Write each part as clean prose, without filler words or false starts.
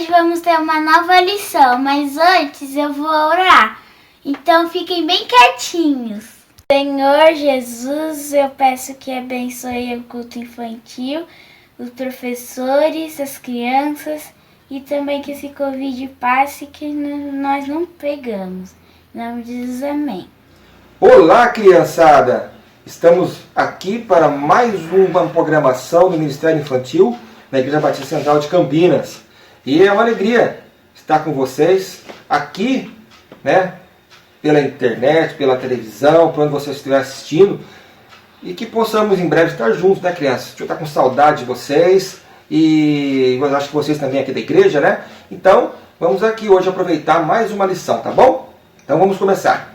hoje vamos ter uma nova lição, mas antes eu vou orar. Então fiquem bem quietinhos. Senhor Jesus, eu peço que abençoe o culto infantil, os professores, as crianças e também que esse Covid passe que nós não pegamos. Em nome de Jesus, amém. Olá, criançada! Estamos aqui para mais uma programação do Ministério Infantil na Igreja Batista Central de Campinas. E é uma alegria estar com vocês aqui, né, pela internet, pela televisão, por onde você estiver assistindo, e que possamos em breve estar juntos, né, crianças? Eu estou com saudade de vocês, e eu acho que vocês também aqui da igreja, né? Então, vamos aqui hoje aproveitar mais uma lição, tá bom? Então vamos começar.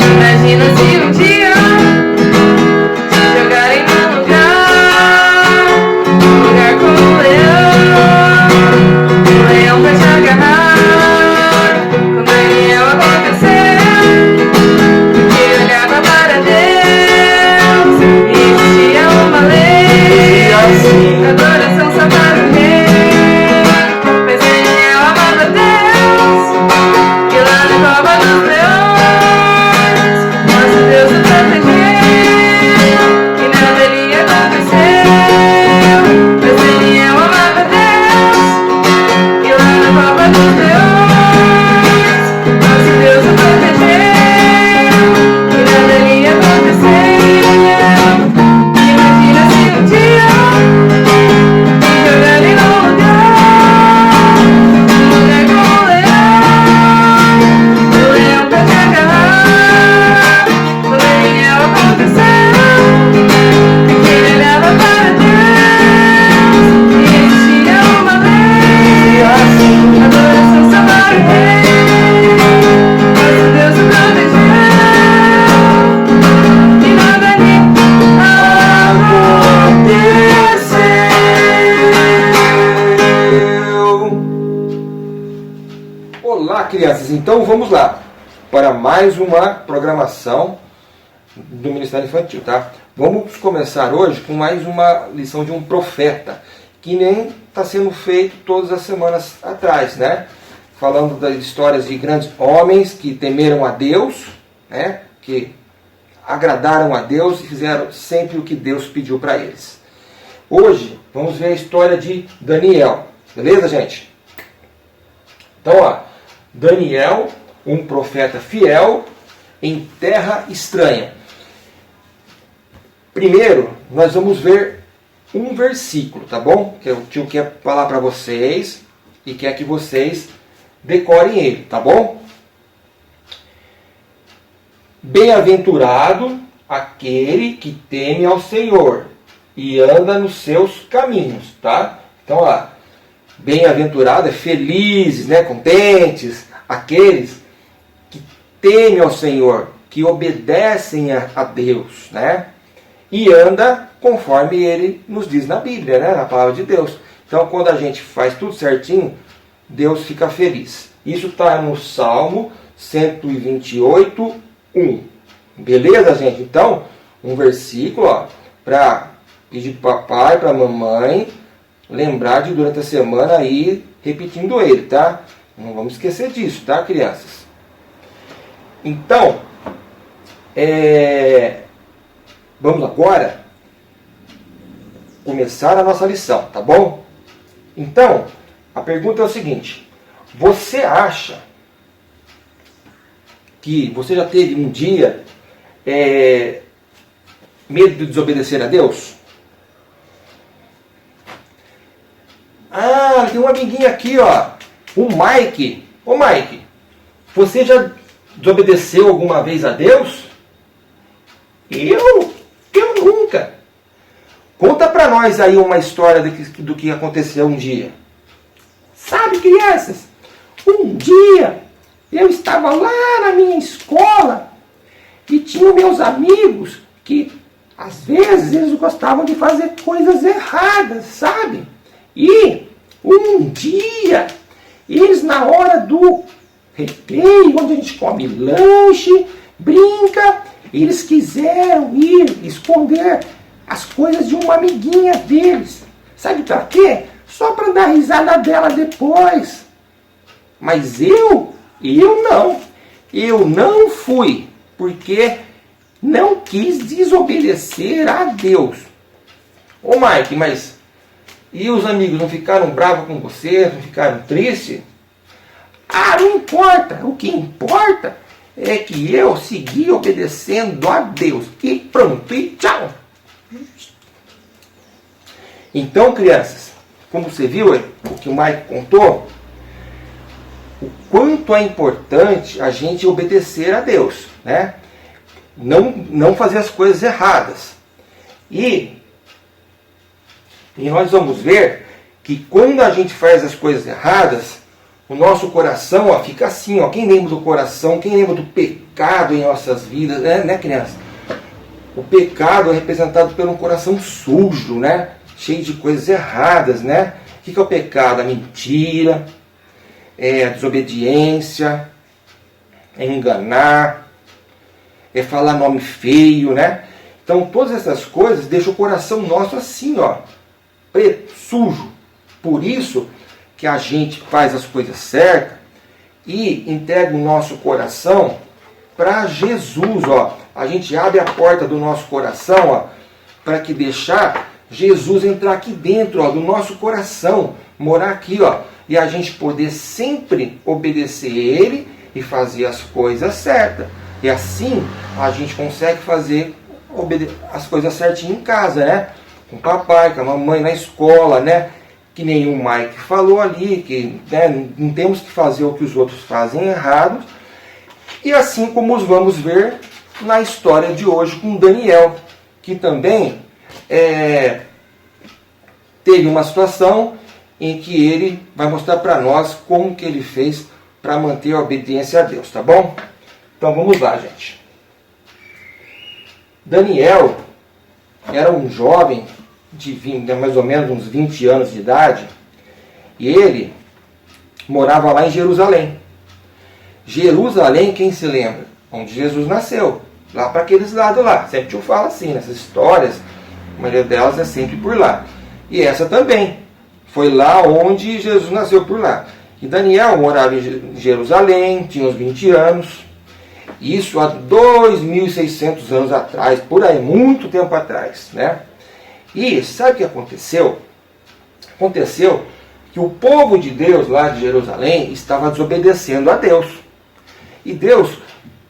Imagina se um dia te jogarem num lugar como um leão vai te agarrar. Com Daniel aconteceu, que olhava para Deus e existia uma lei, adoração só para o rei. Mas Daniel amava Deus, e lá na cova dos leões nosso Deus o protegeu, e nada lhe aconteceu. Mas Daniel amava Deus, e lá na cova dos leões nosso Deus o protegeu, e nada lhe aconteceu. Imagina se um dia te jogarem num lugar como um leão, o leão pra te agarrar. Com Daniel aconteceu, que ele olhava para Deus e existia uma lei, adoração só para o rei. Nosso Deus o protegeu, e nada lhe aconteceu. Olá, crianças! Então vamos lá para mais uma programação do Ministério Infantil, tá? Vamos começar hoje com mais uma lição de um profeta, que nem está sendo feito todas as semanas atrás, né? Falando das histórias de grandes homens que temeram a Deus, né? Que agradaram a Deus e fizeram sempre o que Deus pediu para eles. Hoje vamos ver a história de Daniel, beleza, gente? Então, ó, Daniel, um profeta fiel em terra estranha. Primeiro, nós vamos ver um versículo, tá bom? Que o tio quer falar para vocês e quer que vocês decorem ele, tá bom? Bem-aventurado aquele que teme ao Senhor e anda nos seus caminhos, tá? Então, ó, bem-aventurado é felizes, né, contentes, aqueles que temem ao Senhor, que obedecem a Deus, né? E anda conforme Ele nos diz na Bíblia, né, na palavra de Deus. Então, quando a gente faz tudo certinho, Deus fica feliz. Isso está no Salmo 128, 1. Beleza, gente? Então, um versículo para pedir para papai, para mamãe, lembrar de durante a semana ir repetindo ele, tá? Não vamos esquecer disso, tá, crianças? Então, vamos agora começar a nossa lição, tá bom? Então, a pergunta é o seguinte: você acha que você já teve um dia medo de desobedecer a Deus? Ah, tem um amiguinho aqui, ó, o Mike. Ô Mike, você já desobedeceu alguma vez a Deus? Eu nunca. Conta pra nós aí uma história do que aconteceu um dia. Sabe, crianças, um dia eu estava lá na minha escola e tinha meus amigos que às vezes eles gostavam de fazer coisas erradas, sabe? E um dia eles, na hora do recreio, onde a gente come lanche, brinca. Eles quiseram ir esconder as coisas de uma amiguinha deles. Sabe para quê? Só para dar risada dela depois. Mas eu não. Eu não fui, porque não quis desobedecer a Deus. Ô Mike, mas e os amigos não ficaram bravos com você? Não ficaram tristes? Ah, não importa. O que importa é que eu segui obedecendo a Deus. E pronto, e tchau. Então, crianças, como você viu o que o Mike contou, o quanto é importante a gente obedecer a Deus, né? Não fazer as coisas erradas. E nós vamos ver que quando a gente faz as coisas erradas, o nosso coração fica assim. Quem lembra do coração? Quem lembra do pecado em nossas vidas? Né, criança? O pecado é representado por um coração sujo, né? Cheio de coisas erradas, né? O que é o pecado? A mentira, a desobediência, é enganar, é falar nome feio, né? Então todas essas coisas deixam o coração nosso assim, preto, sujo. Por isso que a gente faz as coisas certas e entrega o nosso coração para Jesus, A gente abre a porta do nosso coração, para que deixar Jesus entrar aqui dentro, do nosso coração, morar aqui, e a gente poder sempre obedecer Ele e fazer as coisas certas. E assim a gente consegue fazer as coisas certinho em casa, né? Com o papai, com a mamãe, na escola, né? Que nem o Mike falou ali, que não temos que fazer o que os outros fazem errado. E assim como os vamos ver na história de hoje com Daniel, que também teve uma situação em que ele vai mostrar para nós como que ele fez para manter a obediência a Deus, tá bom? Então vamos lá, gente. Daniel era um jovem de mais ou menos uns 20 anos de idade, e ele morava lá em Jerusalém. Jerusalém, quem se lembra? Onde Jesus nasceu, lá para aqueles lados lá. Sempre eu falo assim, nessas histórias, a maioria delas é sempre por lá. E essa também, foi lá onde Jesus nasceu, por lá. E Daniel morava em Jerusalém, tinha uns 20 anos, isso há 2.600 anos atrás, por aí, muito tempo atrás, né? E sabe o que aconteceu? Aconteceu que o povo de Deus lá de Jerusalém estava desobedecendo a Deus. E Deus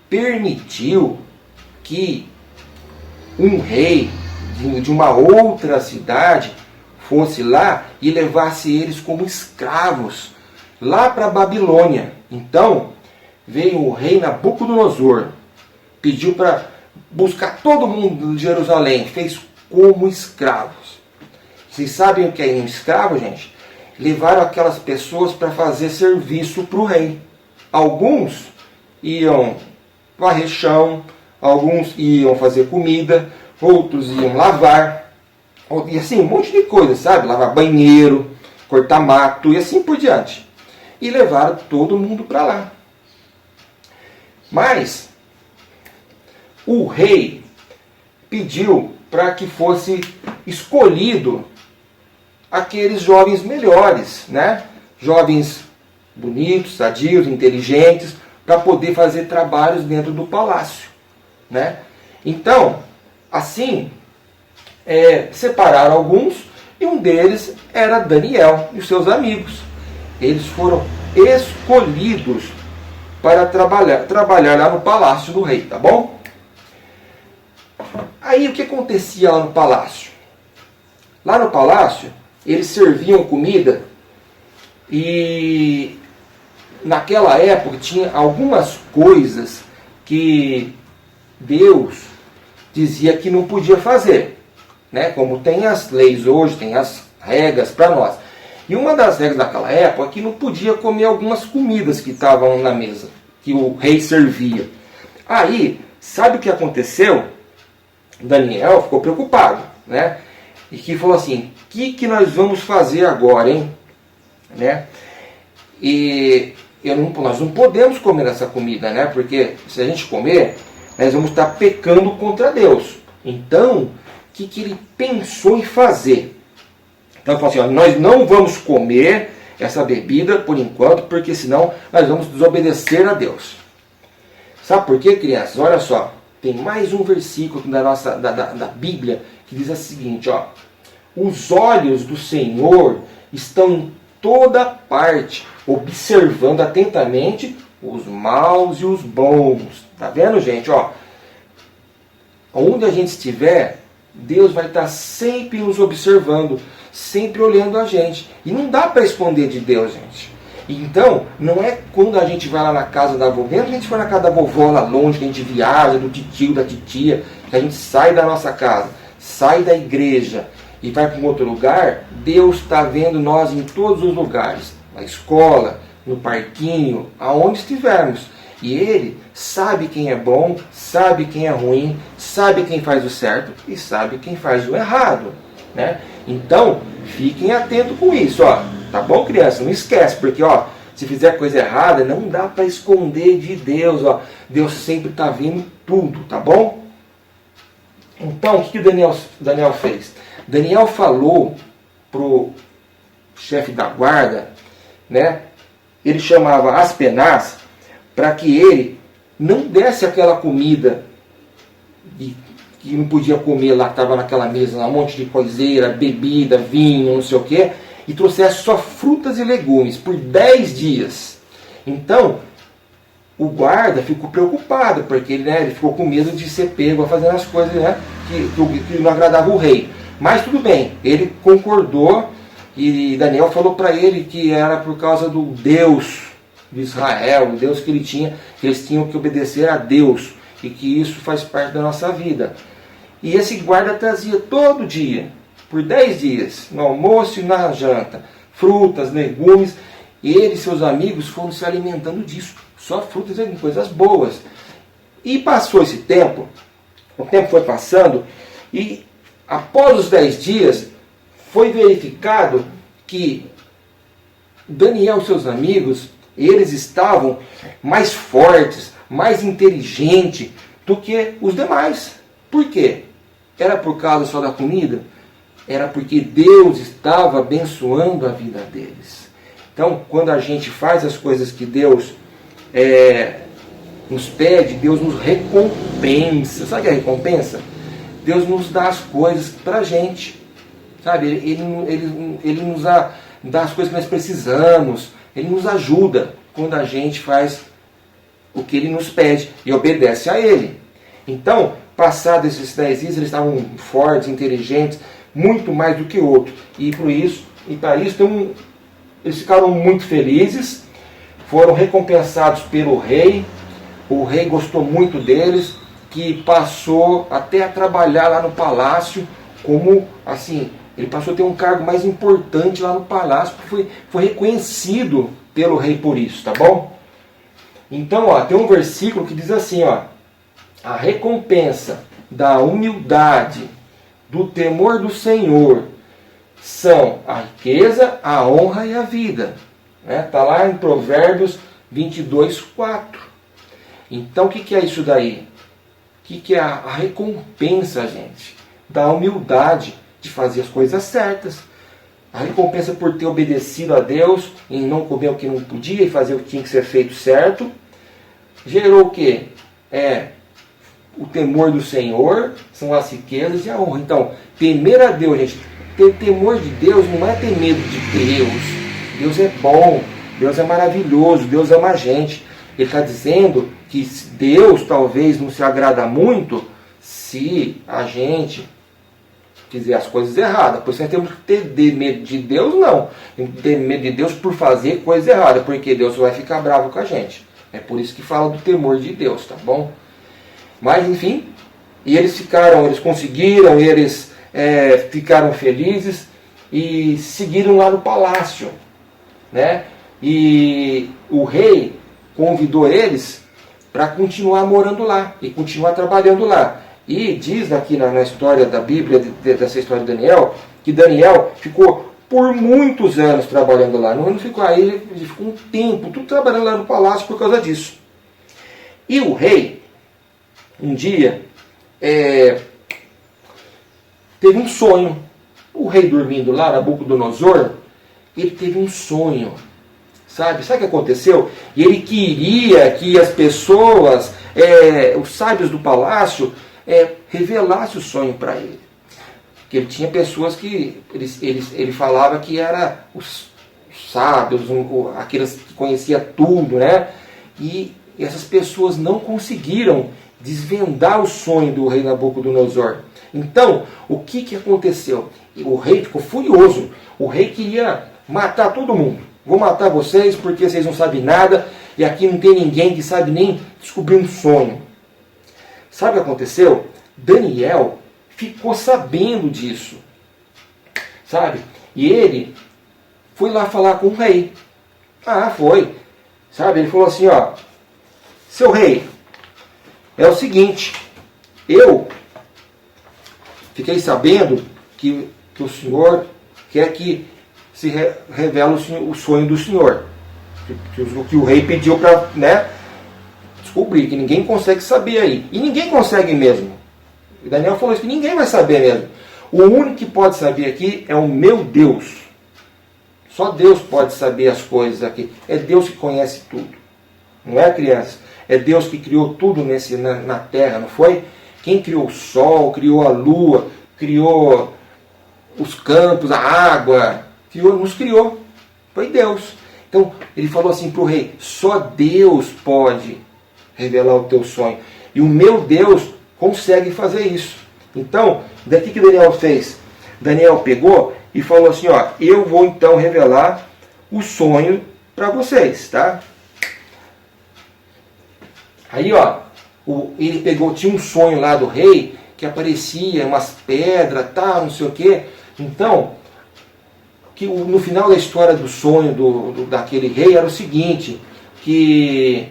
permitiu que um rei de uma outra cidade fosse lá e levasse eles como escravos lá para a Babilônia. Então veio o rei Nabucodonosor, pediu para buscar todo mundo de Jerusalém, fez como escravos. Vocês sabem o que é um escravo, gente? Levaram aquelas pessoas para fazer serviço para o rei. Alguns iam varrer chão, alguns iam fazer comida, outros iam lavar, e assim, um monte de coisa, sabe? Lavar banheiro, cortar mato e assim por diante. E levaram todo mundo para lá. Mas o rei pediu para que fosse escolhido aqueles jovens melhores, né? Jovens bonitos, sadios, inteligentes, para poder fazer trabalhos dentro do palácio, né? Então, assim, separaram alguns, e um deles era Daniel e os seus amigos. Eles foram escolhidos para trabalhar lá no palácio do rei, tá bom? Aí o que acontecia lá no palácio? Lá no palácio, eles serviam comida, e naquela época tinha algumas coisas que Deus dizia que não podia fazer, né? Como tem as leis hoje, tem as regras para nós. E uma das regras daquela época é que não podia comer algumas comidas que estavam na mesa, que o rei servia. Aí, sabe o que aconteceu? Daniel ficou preocupado, né? E que falou assim: o que nós vamos fazer agora, hein? Né? E nós não podemos comer essa comida, né? Porque se a gente comer, nós vamos estar pecando contra Deus. Então, o que ele pensou em fazer? Então, ele falou assim, ó, nós não vamos comer essa bebida por enquanto, porque senão nós vamos desobedecer a Deus. Sabe por quê, crianças? Olha só, tem mais um versículo da Bíblia que diz o seguinte, ó, os olhos do Senhor estão em toda parte, observando atentamente os maus e os bons. Tá vendo, gente? Ó, onde a gente estiver, Deus vai estar sempre nos observando, sempre olhando a gente. E não dá para esconder de Deus, gente. Então, não é quando a gente vai lá na casa da vovó, mesmo que a gente for na casa da vovó lá longe, que a gente viaja, do titio, da titia, que a gente sai da nossa casa, sai da igreja e vai para um outro lugar, Deus está vendo nós em todos os lugares, na escola, no parquinho, aonde estivermos. E Ele sabe quem é bom, sabe quem é ruim, sabe quem faz o certo e sabe quem faz o errado, né? Então, fiquem atentos com isso, ó. Tá bom, criança? Não esquece, porque ó, se fizer coisa errada, não dá para esconder de Deus, ó. Deus sempre está vendo tudo, tá bom? Então, o que o Daniel fez? Daniel falou pro chefe da guarda, né? Ele chamava Aspenaz, para que ele não desse aquela comida que não podia comer lá, que estava naquela mesa, um monte de coiseira, bebida, vinho, não sei o quê, e trouxesse só frutas e legumes por 10 dias. Então, o guarda ficou preocupado, porque ele ficou com medo de ser pego fazendo as coisas, né, que não agradava o rei. Mas tudo bem, ele concordou, e Daniel falou para ele que era por causa do Deus de Israel, o Deus que eles tinham que obedecer a Deus, e que isso faz parte da nossa vida. E esse guarda trazia todo dia, por 10 dias, no almoço e na janta, frutas, legumes, e ele e seus amigos foram se alimentando disso, só frutas e coisas boas. E passou esse tempo, o tempo foi passando, e após os 10 dias, foi verificado que Daniel e seus amigos, eles estavam mais fortes, mais inteligentes do que os demais. Por quê? Era por causa só da comida? Era porque Deus estava abençoando a vida deles. Então, quando a gente faz as coisas que Deus nos pede, Deus nos recompensa. Sabe o que é recompensa? Deus nos dá as coisas para a gente. Sabe? Ele nos dá as coisas que nós precisamos. Ele nos ajuda quando a gente faz o que Ele nos pede e obedece a Ele. Então, passados esses 10 dias, eles estavam fortes, inteligentes, muito mais do que outros. E para isso, eles ficaram muito felizes, foram recompensados pelo rei. O rei gostou muito deles, que passou até a trabalhar lá no palácio, como assim, ele passou a ter um cargo mais importante lá no palácio, porque foi reconhecido pelo rei por isso, tá bom? Então, ó, tem um versículo que diz assim, ó, a recompensa da humildade, do temor do Senhor, são a riqueza, a honra e a vida. Está lá em Provérbios 22, 4. Então, o que é isso daí? O que é a recompensa, gente? Da humildade, de fazer as coisas certas. A recompensa por ter obedecido a Deus, em não comer o que não podia e fazer o que tinha que ser feito certo. Gerou o quê? O temor do Senhor, são as riquezas e a honra. Então, temer a Deus, gente, ter temor de Deus não é ter medo de Deus. Deus é bom, Deus é maravilhoso, Deus ama a gente. Ele está dizendo que Deus talvez não se agrada muito se a gente fizer as coisas erradas. Por isso nós temos que ter medo de Deus, não. Temos que ter medo de Deus por fazer coisa errada, porque Deus vai ficar bravo com a gente. É por isso que fala do temor de Deus, tá bom? Mas, enfim, e eles conseguiram, eles ficaram felizes e seguiram lá no palácio, né? E o rei convidou eles para continuar morando lá e continuar trabalhando lá. E diz aqui na história da Bíblia, dessa história de Daniel, que Daniel ficou por muitos anos trabalhando lá. Não ficou aí, ele ficou um tempo, tudo trabalhando lá no palácio por causa disso. E o rei, um dia, teve um sonho. O rei dormindo lá, Nabucodonosor, ele teve um sonho. Sabe o que aconteceu? E ele queria que as pessoas, os sábios do palácio, revelassem o sonho para ele. Porque ele tinha pessoas que ele falava que eram os sábios, aqueles que conheciam tudo, né? E essas pessoas não conseguiram desvendar o sonho do rei Nabucodonosor. Então, o que aconteceu? O rei ficou furioso. O rei queria matar todo mundo. Vou matar vocês porque vocês não sabem nada e aqui não tem ninguém que sabe nem descobrir um sonho. Sabe o que aconteceu? Daniel ficou sabendo disso. Sabe? E ele foi lá falar com o rei. Foi. Sabe? Ele falou assim, ó. Seu rei, é o seguinte. Eu fiquei sabendo que o senhor quer que se revela o sonho do senhor. Que o rei pediu para, descobrir, que ninguém consegue saber aí. E ninguém consegue mesmo. E Daniel falou isso, que ninguém vai saber mesmo. O único que pode saber aqui é o meu Deus. Só Deus pode saber as coisas aqui. É Deus que conhece tudo. Não é, criança? É Deus que criou tudo na terra, não foi? Quem criou o sol, criou a lua, criou os campos, a água, nos criou. Foi Deus. Então, ele falou assim para o rei, só Deus pode revelar o teu sonho. E o meu Deus consegue fazer isso. Então, daqui que Daniel fez? Daniel pegou e falou assim, ó, eu vou então revelar o sonho para vocês, tá? Aí, ó, ele pegou, tinha um sonho lá do rei, que aparecia umas pedras, tal, não sei o quê. Então, no final da história do sonho daquele rei era o seguinte, que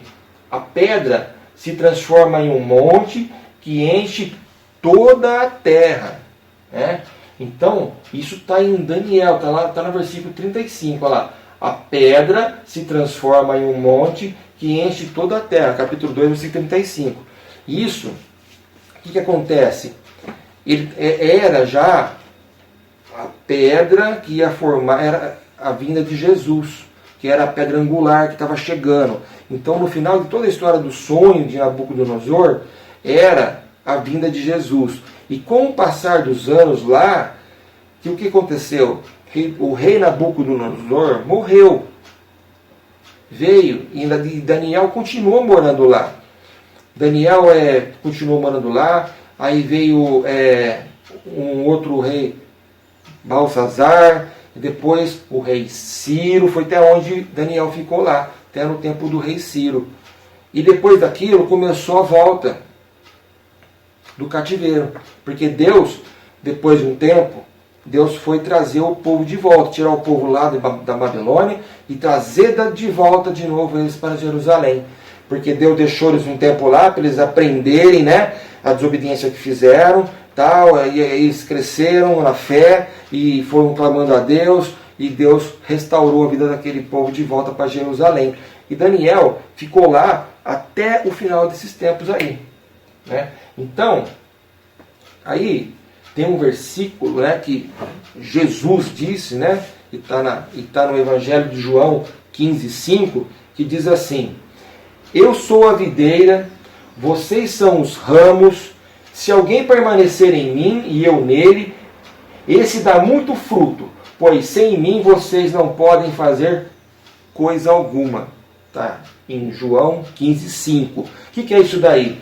a pedra se transforma em um monte que enche toda a terra. Né? Então, isso está em Daniel, está no versículo 35, olha lá. A pedra se transforma em um monte que enche toda a terra, capítulo 2, versículo 35. Isso, o que acontece? Era já a pedra que ia formar, era a vinda de Jesus, que era a pedra angular que estava chegando. Então, no final de toda a história do sonho de Nabucodonosor, era a vinda de Jesus. E com o passar dos anos lá, o que aconteceu? O rei Nabucodonosor morreu. Veio, e Daniel continuou morando lá. Daniel continuou morando lá, aí veio um outro rei, Balsazar, e depois o rei Ciro, foi até onde Daniel ficou lá, até no tempo do rei Ciro. E depois daquilo começou a volta do cativeiro, porque Deus, depois de um tempo, Deus foi trazer o povo de volta, tirar o povo lá da Babilônia e trazer de volta de novo eles para Jerusalém. Porque Deus deixou eles um tempo lá para eles aprenderem, né, a desobediência que fizeram, tal, e eles cresceram na fé e foram clamando a Deus, e Deus restaurou a vida daquele povo de volta para Jerusalém. E Daniel ficou lá até o final desses tempos aí. Né? Então, aí tem um versículo, né, que Jesus disse, né, e está no Evangelho de João 15:5, que diz assim: eu sou a videira, vocês são os ramos, se alguém permanecer em mim e eu nele, esse dá muito fruto, pois sem mim vocês não podem fazer coisa alguma. Tá? Em João 15:5. O que é isso daí?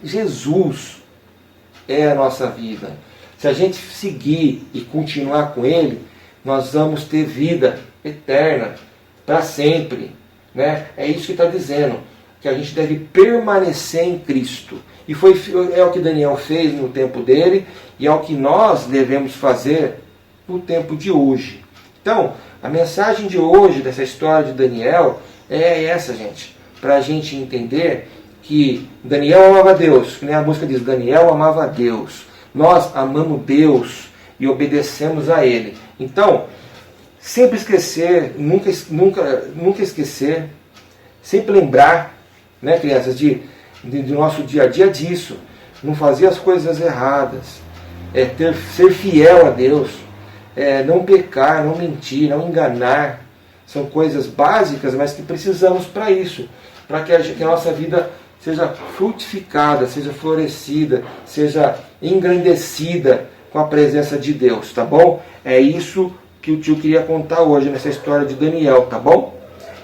Jesus é a nossa vida. Se a gente seguir e continuar com Ele, nós vamos ter vida eterna para sempre. Né? É isso que está dizendo, que a gente deve permanecer em Cristo. E é o que Daniel fez no tempo dele, e é o que nós devemos fazer no tempo de hoje. Então, a mensagem de hoje, dessa história de Daniel, é essa, gente. Para a gente entender que Daniel amava Deus, que nem a música diz, Daniel amava Deus. Nós amamos Deus e obedecemos a Ele. Então, sempre esquecer, nunca esquecer, sempre lembrar, né, crianças, de nosso dia a dia disso. Não fazer as coisas erradas, ser fiel a Deus, não pecar, não mentir, não enganar. São coisas básicas, mas que precisamos para isso, para que a nossa vida seja frutificada, seja florescida, seja engrandecida com a presença de Deus, tá bom? É isso que o tio queria contar hoje nessa história de Daniel, tá bom?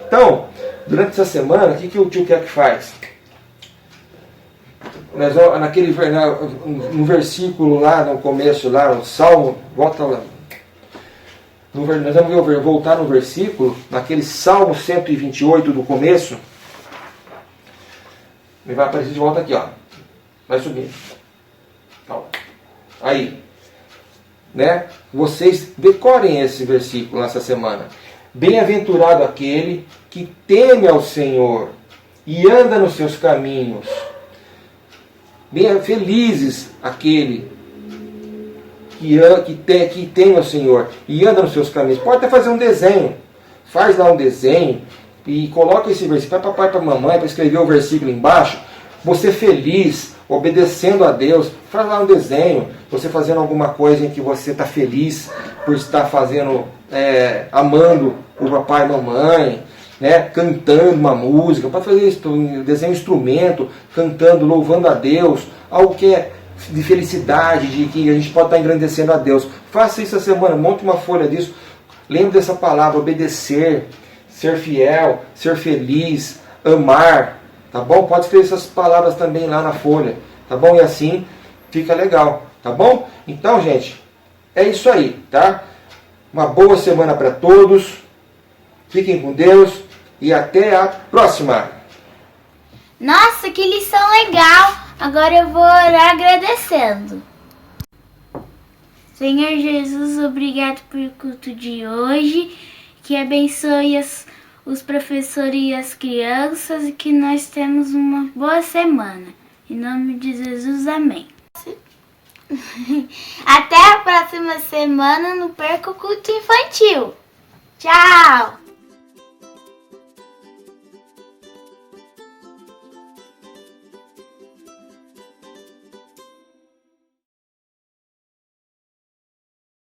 Então, durante essa semana, o que o tio quer que faz? Nós vamos, no versículo lá, no começo, lá, no Salmo, volta lá. Nós vamos voltar no versículo, naquele Salmo 128 do começo. Ele vai aparecer de volta aqui, ó. Vai subir. Aí. Né? Vocês decorem esse versículo nessa semana. Bem-aventurado aquele que teme ao Senhor e anda nos seus caminhos. Felizes aquele que teme ao Senhor e anda nos seus caminhos. Pode até fazer um desenho. Faz lá um desenho e coloca esse versículo para papai, para mamãe, para escrever o versículo embaixo. Você feliz, obedecendo a Deus. Faz lá um desenho. Você fazendo alguma coisa em que você está feliz por estar fazendo, amando o papai e mamãe, né? Cantando uma música. Pode fazer isso, desenho um instrumento, cantando, louvando a Deus. Algo que é de felicidade, de que a gente pode estar engrandecendo a Deus. Faça isso essa semana, monte uma folha disso. Lembre dessa palavra, obedecer, ser fiel, ser feliz, amar, tá bom? Pode escrever essas palavras também lá na folha, tá bom? E assim fica legal, tá bom? Então, gente, é isso aí, tá? Uma boa semana para todos, fiquem com Deus e até a próxima! Nossa, que lição legal! Agora eu vou orar agradecendo. Senhor Jesus, obrigado pelo culto de hoje, que abençoe os professores e as crianças e que nós temos uma boa semana. Em nome de Jesus, amém. Até a próxima semana, não perca o culto infantil. Tchau!